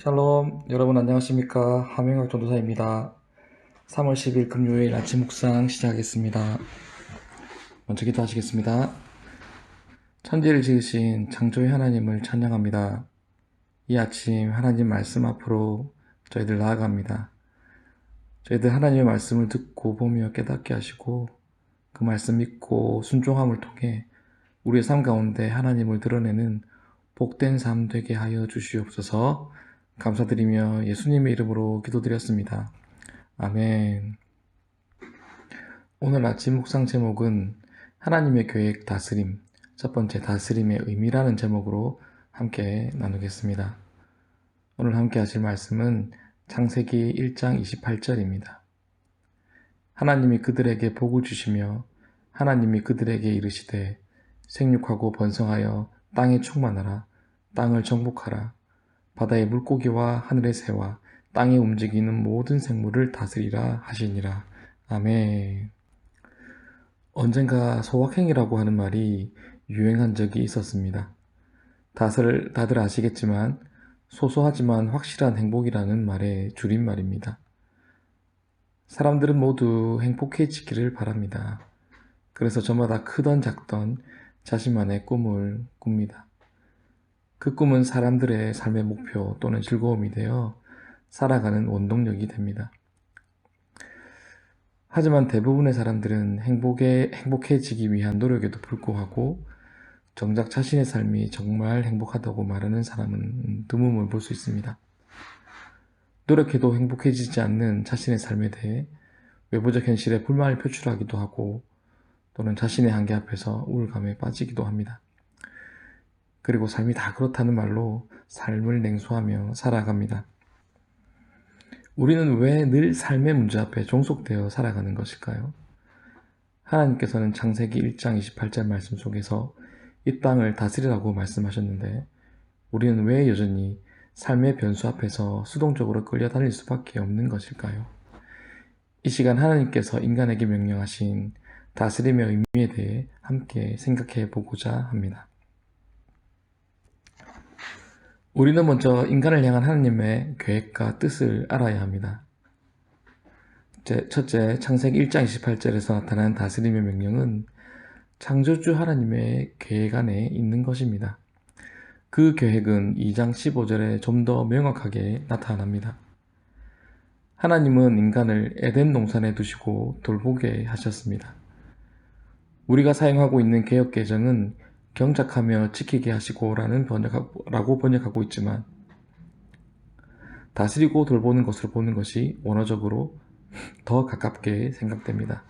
샬롬, 여러분 안녕하십니까? 하명학 전도사입니다. 3월 10일 금요일 아침 묵상 시작하겠습니다. 먼저 기도하시겠습니다. 천지를 지으신 창조의 하나님을 찬양합니다. 이 아침 하나님 말씀 앞으로 저희들 나아갑니다. 저희들 하나님의 말씀을 듣고 보며 깨닫게 하시고 그 말씀 믿고 순종함을 통해 우리의 삶 가운데 하나님을 드러내는 복된 삶 되게 하여 주시옵소서. 감사드리며 예수님의 이름으로 기도드렸습니다. 아멘. 오늘 아침 묵상 제목은 하나님의 계획 다스림, 첫 번째 다스림의 의미라는 제목으로 함께 나누겠습니다. 오늘 함께 하실 말씀은 창세기 1장 28절입니다. 하나님이 그들에게 복을 주시며 하나님이 그들에게 이르시되 생육하고 번성하여 땅에 충만하라. 땅을 정복하라. 바다의 물고기와 하늘의 새와 땅에 움직이는 모든 생물을 다스리라 하시니라. 아멘. 언젠가 소확행이라고 하는 말이 유행한 적이 있었습니다. 다들 아시겠지만 소소하지만 확실한 행복이라는 말의 줄임말입니다. 사람들은 모두 행복해지기를 바랍니다. 그래서 저마다 크던 작던 자신만의 꿈을 꿉니다. 그 꿈은 사람들의 삶의 목표 또는 즐거움이 되어 살아가는 원동력이 됩니다. 하지만 대부분의 사람들은 행복해지기 위한 노력에도 불구하고 정작 자신의 삶이 정말 행복하다고 말하는 사람은 드문을 볼 수 있습니다. 노력해도 행복해지지 않는 자신의 삶에 대해 외부적 현실에 불만을 표출하기도 하고 또는 자신의 한계 앞에서 우울감에 빠지기도 합니다. 그리고 삶이 다 그렇다는 말로 삶을 냉소하며 살아갑니다. 우리는 왜 늘 삶의 문제 앞에 종속되어 살아가는 것일까요? 하나님께서는 창세기 1장 28절 말씀 속에서 이 땅을 다스리라고 말씀하셨는데 우리는 왜 여전히 삶의 변수 앞에서 수동적으로 끌려다닐 수밖에 없는 것일까요? 이 시간 하나님께서 인간에게 명령하신 다스림의 의미에 대해 함께 생각해 보고자 합니다. 우리는 먼저 인간을 향한 하나님의 계획과 뜻을 알아야 합니다. 첫째, 창세기 1장 28절에서 나타난 다스림의 명령은 창조주 하나님의 계획 안에 있는 것입니다. 그 계획은 2장 15절에 좀 더 명확하게 나타납니다. 하나님은 인간을 에덴 동산에 두시고 돌보게 하셨습니다. 우리가 사용하고 있는 개역개정은 경작하며 지키게 하시고 라고 번역하고 있지만 다스리고 돌보는 것으로 보는 것이 원어적으로 더 가깝게 생각됩니다.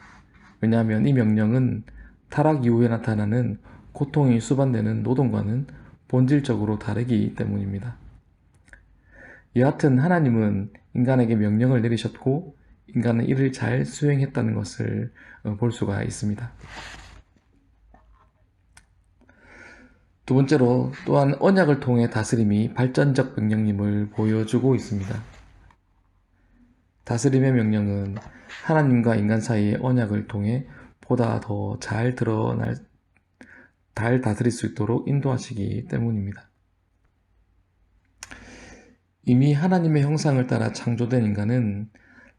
왜냐하면 이 명령은 타락 이후에 나타나는 고통이 수반되는 노동과는 본질적으로 다르기 때문입니다. 여하튼 하나님은 인간에게 명령을 내리셨고 인간은 이를 잘 수행했다는 것을 볼 수가 있습니다. 두 번째로 또한 언약을 통해 다스림이 발전적 명령임을 보여주고 있습니다. 다스림의 명령은 하나님과 인간 사이의 언약을 통해 보다 더 잘 다스릴 수 있도록 인도하시기 때문입니다. 이미 하나님의 형상을 따라 창조된 인간은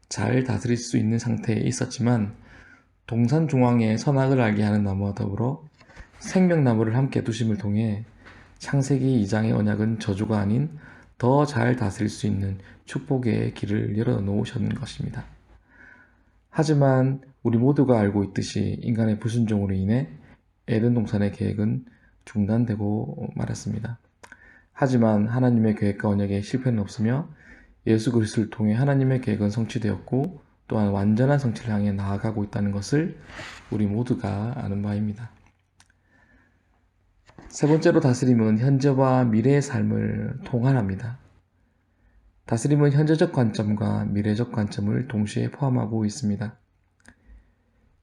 잘 다스릴 수 있는 상태에 있었지만 동산 중앙에 선악을 알게 하는 나무와 더불어 생명나무를 함께 두심을 통해 창세기 2장의 언약은 저주가 아닌 더 잘 다스릴 수 있는 축복의 길을 열어놓으셨는 것입니다. 하지만 우리 모두가 알고 있듯이 인간의 불순종으로 인해 에덴 동산의 계획은 중단되고 말았습니다. 하지만 하나님의 계획과 언약에 실패는 없으며 예수 그리스도를 통해 하나님의 계획은 성취되었고 또한 완전한 성취를 향해 나아가고 있다는 것을 우리 모두가 아는 바입니다. 세 번째로 다스림은 현재와 미래의 삶을 통할합니다. 다스림은 현재적 관점과 미래적 관점을 동시에 포함하고 있습니다.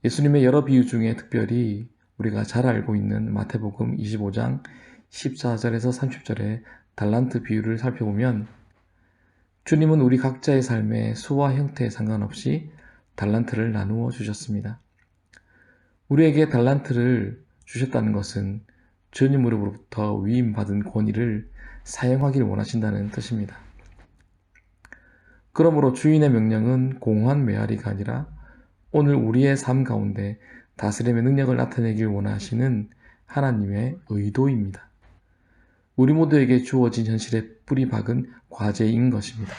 예수님의 여러 비유 중에 특별히 우리가 잘 알고 있는 마태복음 25장 14절에서 30절의 달란트 비유를 살펴보면 주님은 우리 각자의 삶의 수와 형태에 상관없이 달란트를 나누어 주셨습니다. 우리에게 달란트를 주셨다는 것은 주님으로부터 위임받은 권위를 사용하기를 원하신다는 뜻입니다. 그러므로 주인의 명령은 공허한 메아리가 아니라 오늘 우리의 삶 가운데 다스림의 능력을 나타내길 원하시는 하나님의 의도입니다. 우리 모두에게 주어진 현실에 뿌리 박은 과제인 것입니다.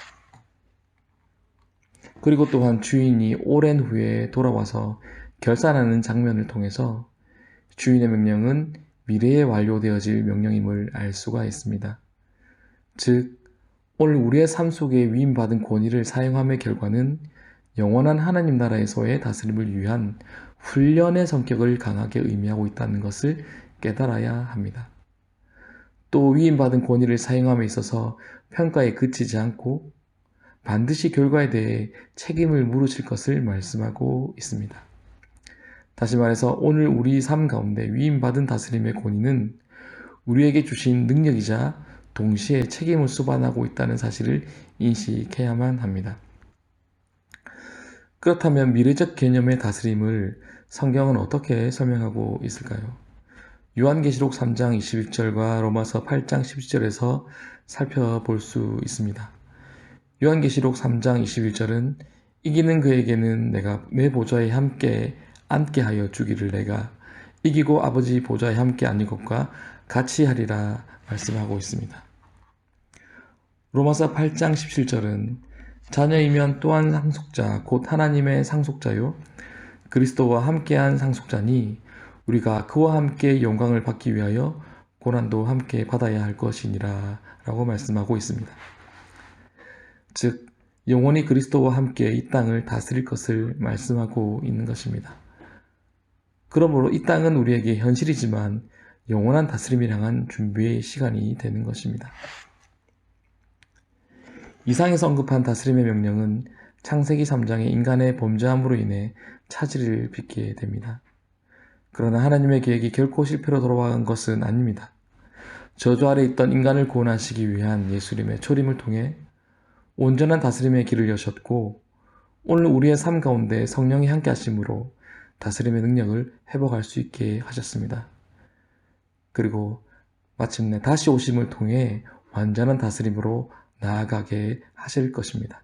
그리고 또한 주인이 오랜 후에 돌아와서 결산하는 장면을 통해서 주인의 명령은 미래에 완료되어질 명령임을 알 수가 있습니다. 즉, 오늘 우리의 삶 속에 위임받은 권위를 사용함의 결과는 영원한 하나님 나라에서의 다스림을 위한 훈련의 성격을 강하게 의미하고 있다는 것을 깨달아야 합니다. 또 위임받은 권위를 사용함에 있어서 평가에 그치지 않고 반드시 결과에 대해 책임을 물으실 것을 말씀하고 있습니다. 다시 말해서 오늘 우리 삶 가운데 위임받은 다스림의 권위는 우리에게 주신 능력이자 동시에 책임을 수반하고 있다는 사실을 인식해야만 합니다. 그렇다면 미래적 개념의 다스림을 성경은 어떻게 설명하고 있을까요? 요한계시록 3장 21절과 로마서 8장 12절에서 살펴볼 수 있습니다. 요한계시록 3장 21절은 이기는 그에게는 내가 내 보좌에 함께 앉게 하여 주기를 내가 이기고 아버지 보좌에 함께 앉는 것과 같이 하리라 말씀하고 있습니다. 로마서 8장 17절은 자녀이면 또한 상속자 곧 하나님의 상속자요 그리스도와 함께한 상속자니 우리가 그와 함께 영광을 받기 위하여 고난도 함께 받아야 할 것이니라 라고 말씀하고 있습니다. 즉 영원히 그리스도와 함께 이 땅을 다스릴 것을 말씀하고 있는 것입니다. 그러므로 이 땅은 우리에게 현실이지만 영원한 다스림을 향한 준비의 시간이 되는 것입니다. 이상에서 언급한 다스림의 명령은 창세기 3장의 인간의 범죄함으로 인해 차질을 빚게 됩니다. 그러나 하나님의 계획이 결코 실패로 돌아간 것은 아닙니다. 저주 아래 있던 인간을 구원하시기 위한 예수님의 초림을 통해 온전한 다스림의 길을 여셨고 오늘 우리의 삶 가운데 성령이 함께 하심으로 다스림의 능력을 회복할 수 있게 하셨습니다. 그리고 마침내 다시 오심을 통해 완전한 다스림으로 나아가게 하실 것입니다.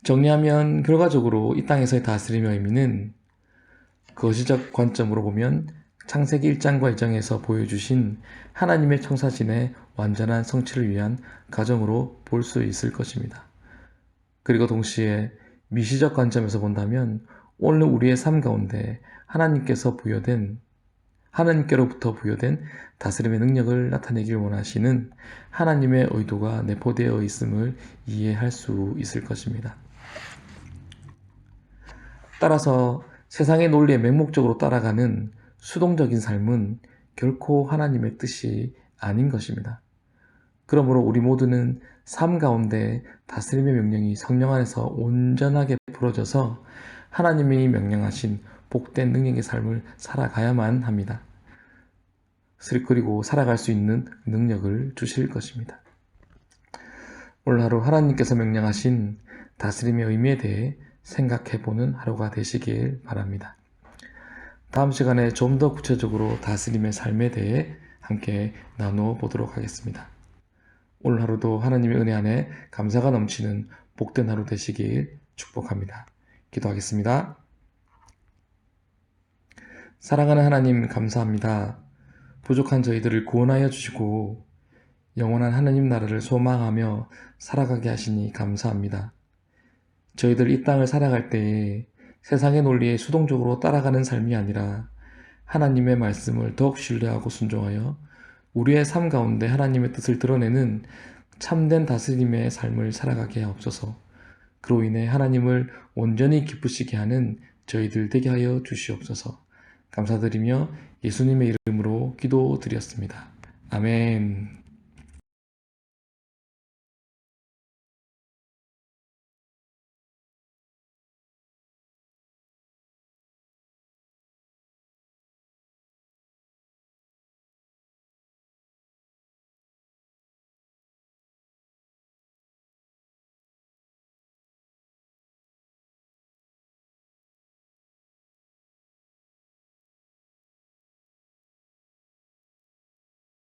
정리하면 결과적으로 이 땅에서의 다스림의 의미는 거시적 관점으로 보면 창세기 1장과 2장에서 보여주신 하나님의 청사진의 완전한 성취를 위한 과정으로 볼 수 있을 것입니다. 그리고 동시에 미시적 관점에서 본다면 오늘 우리의 삶 가운데 하나님께로부터 부여된 다스림의 능력을 나타내길 원하시는 하나님의 의도가 내포되어 있음을 이해할 수 있을 것입니다. 따라서 세상의 논리에 맹목적으로 따라가는 수동적인 삶은 결코 하나님의 뜻이 아닌 것입니다. 그러므로 우리 모두는 삶 가운데 다스림의 명령이 성령 안에서 온전하게 풀어져서 하나님이 명령하신 복된 능력의 삶을 살아가야만 합니다. 그리고 살아갈 수 있는 능력을 주실 것입니다. 오늘 하루 하나님께서 명령하신 다스림의 의미에 대해 생각해보는 하루가 되시길 바랍니다. 다음 시간에 좀 더 구체적으로 다스림의 삶에 대해 함께 나눠보도록 하겠습니다. 오늘 하루도 하나님의 은혜 안에 감사가 넘치는 복된 하루 되시길 축복합니다. 기도하겠습니다. 사랑하는 하나님 감사합니다. 부족한 저희들을 구원하여 주시고 영원한 하나님 나라를 소망하며 살아가게 하시니 감사합니다. 저희들 이 땅을 살아갈 때에 세상의 논리에 수동적으로 따라가는 삶이 아니라 하나님의 말씀을 더욱 신뢰하고 순종하여 우리의 삶 가운데 하나님의 뜻을 드러내는 참된 다스림의 삶을 살아가게 하옵소서. 그로 인해 하나님을 온전히 기쁘시게 하는 저희들 되게 하여 주시옵소서. 감사드리며 예수님의 이름으로 기도드렸습니다. 아멘.